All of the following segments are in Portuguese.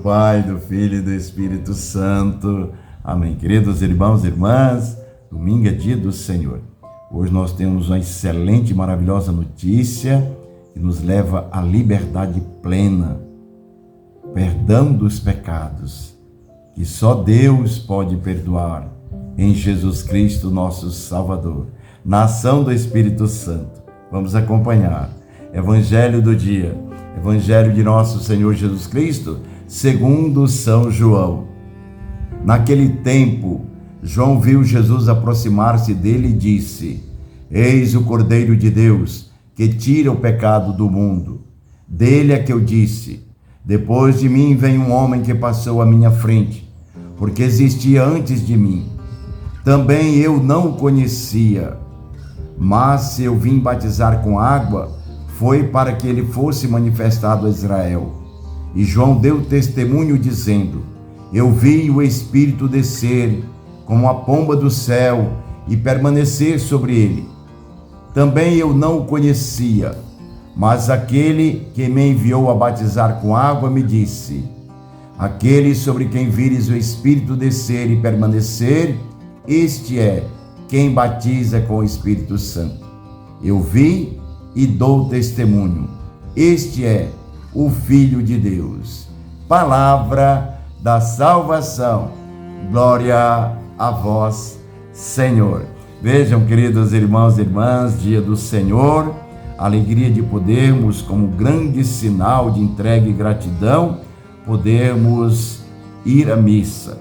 Pai, do Filho e do Espírito Santo. Amém. Queridos irmãos e irmãs, domingo é dia do Senhor. Hoje nós temos uma excelente e maravilhosa notícia que nos leva à liberdade plena, perdão dos pecados, que só Deus pode perdoar em Jesus Cristo, nosso Salvador, na ação do Espírito Santo. Vamos acompanhar. Evangelho do dia, Evangelho de nosso Senhor Jesus Cristo, segundo São João. Naquele tempo, João viu Jesus aproximar-se dele e disse: Eis o Cordeiro de Deus, que tira o pecado do mundo. Dele é que eu disse: depois de mim vem um homem que passou à minha frente, porque existia antes de mim. Também eu não o conhecia, mas se eu vim batizar com água, foi para que ele fosse manifestado a Israel. E João deu testemunho dizendo: eu vi o Espírito descer como a pomba do céu e permanecer sobre ele. Também eu não o conhecia, mas aquele que me enviou a batizar com água me disse: aquele sobre quem vires o Espírito descer e permanecer, este é quem batiza com o Espírito Santo. Eu vi e dou testemunho. Este é o Filho de Deus. Palavra da salvação. Glória a vós, Senhor. Vejam, queridos irmãos e irmãs, dia do Senhor, alegria de podermos, como grande sinal de entrega e gratidão, podermos ir à missa.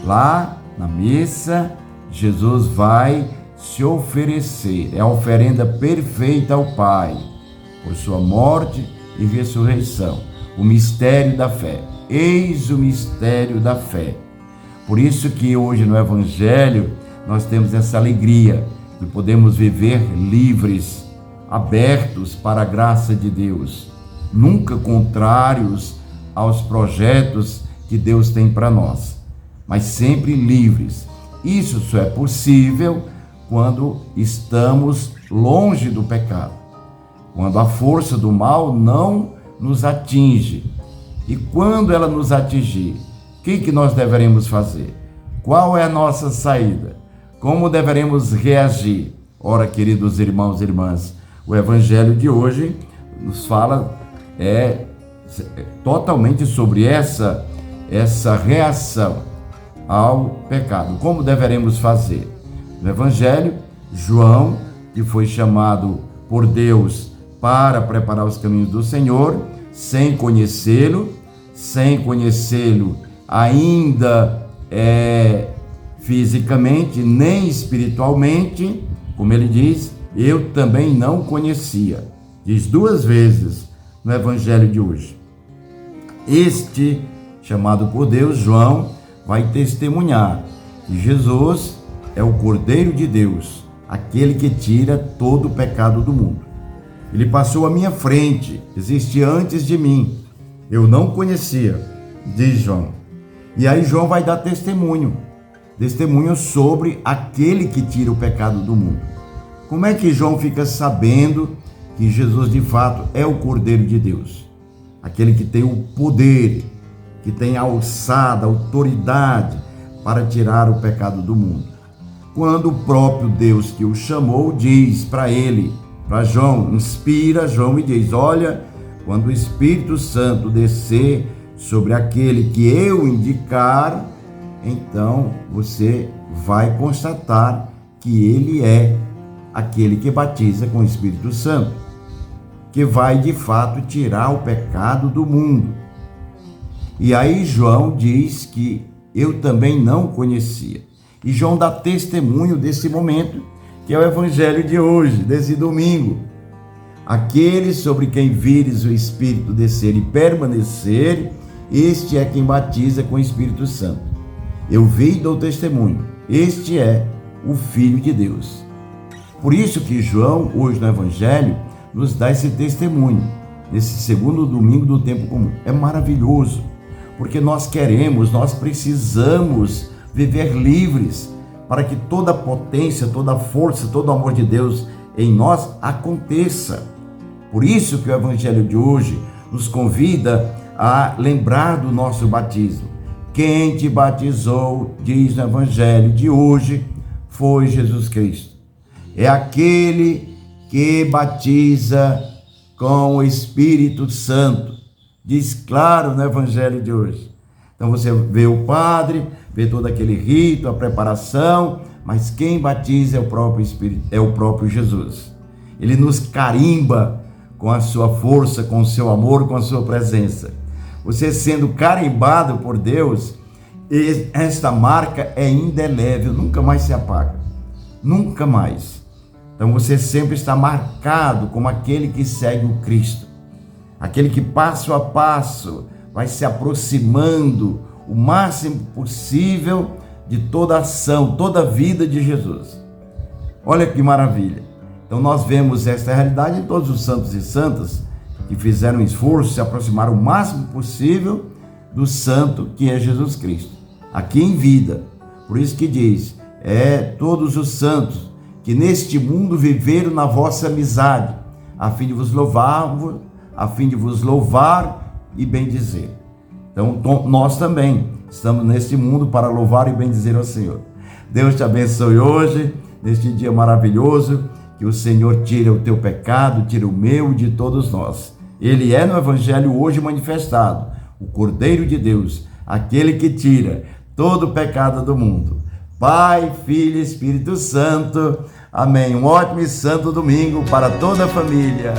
Lá na missa, Jesus vai se oferecer, é a oferenda perfeita ao Pai, por sua morte e ressurreição, o mistério da fé. Eis o mistério da fé. Por isso que hoje no Evangelho nós temos essa alegria de podemos viver livres, abertos para a graça de Deus, nunca contrários aos projetos que Deus tem para nós, mas sempre livres. Isso só é possível quando estamos longe do pecado, quando a força do mal não nos atinge. E quando ela nos atingir, o que nós deveremos fazer? Qual é a nossa saída? Como deveremos reagir? Ora, queridos irmãos e irmãs, o Evangelho de hoje nos fala totalmente sobre essa reação ao pecado. Como deveremos fazer? No Evangelho, João, que foi chamado por Deus para preparar os caminhos do Senhor, sem conhecê-lo ainda fisicamente, nem espiritualmente, como ele diz, eu também não conhecia. Diz duas vezes no Evangelho de hoje. Este, chamado por Deus, João, vai testemunhar que Jesus é o Cordeiro de Deus, aquele que tira todo o pecado do mundo. Ele passou à minha frente, existia antes de mim, eu não conhecia, diz João. E aí João vai dar testemunho sobre aquele que tira o pecado do mundo. Como é que João fica sabendo que Jesus de fato é o Cordeiro de Deus? Aquele que tem o poder, que tem a alçada, a autoridade para tirar o pecado do mundo. Quando o próprio Deus que o chamou diz para ele, para João, inspira João e diz: olha, quando o Espírito Santo descer sobre aquele que eu indicar, então você vai constatar que ele é aquele que batiza com o Espírito Santo, que vai de fato tirar o pecado do mundo. E aí João diz que eu também não conhecia. E João dá testemunho desse momento, que é o Evangelho de hoje, desse domingo. Aquele sobre quem vires o Espírito descer e permanecer, este é quem batiza com o Espírito Santo. Eu vi e dou testemunho. Este é o Filho de Deus. Por isso que João, hoje no Evangelho, nos dá esse testemunho, nesse segundo domingo do tempo comum. É maravilhoso, porque nós precisamos viver livres para que toda a potência, toda a força, todo o amor de Deus em nós aconteça. Por isso que o Evangelho de hoje nos convida a lembrar do nosso batismo. Quem te batizou, diz no Evangelho de hoje, foi Jesus Cristo. É aquele que batiza com o Espírito Santo. Diz claro no Evangelho de hoje. Então você vê o padre, vê todo aquele rito, a preparação, mas quem batiza é o próprio Espírito, é o próprio Jesus. Ele nos carimba com a sua força, com o seu amor, com a sua presença. Você sendo carimbado por Deus, esta marca é indelével, nunca mais se apaga. Nunca mais. Então você sempre está marcado como aquele que segue o Cristo. Aquele que passo a passo vai se aproximando o máximo possível de toda a ação, toda a vida de Jesus. Olha que maravilha. Então nós vemos esta realidade em todos os santos e santas que fizeram esforço, se aproximaram o máximo possível do santo que é Jesus Cristo, aqui em vida. Por isso que diz, todos os santos que neste mundo viveram na vossa amizade, a fim de vos louvar e bendizer. Então nós também estamos neste mundo para louvar e bendizer ao Senhor. Deus te abençoe hoje, neste dia maravilhoso, que o Senhor tire o teu pecado, tire o meu e de todos nós. Ele é no Evangelho hoje manifestado, o Cordeiro de Deus, aquele que tira todo o pecado do mundo. Pai, Filho e Espírito Santo. Amém. Um ótimo e santo domingo para toda a família.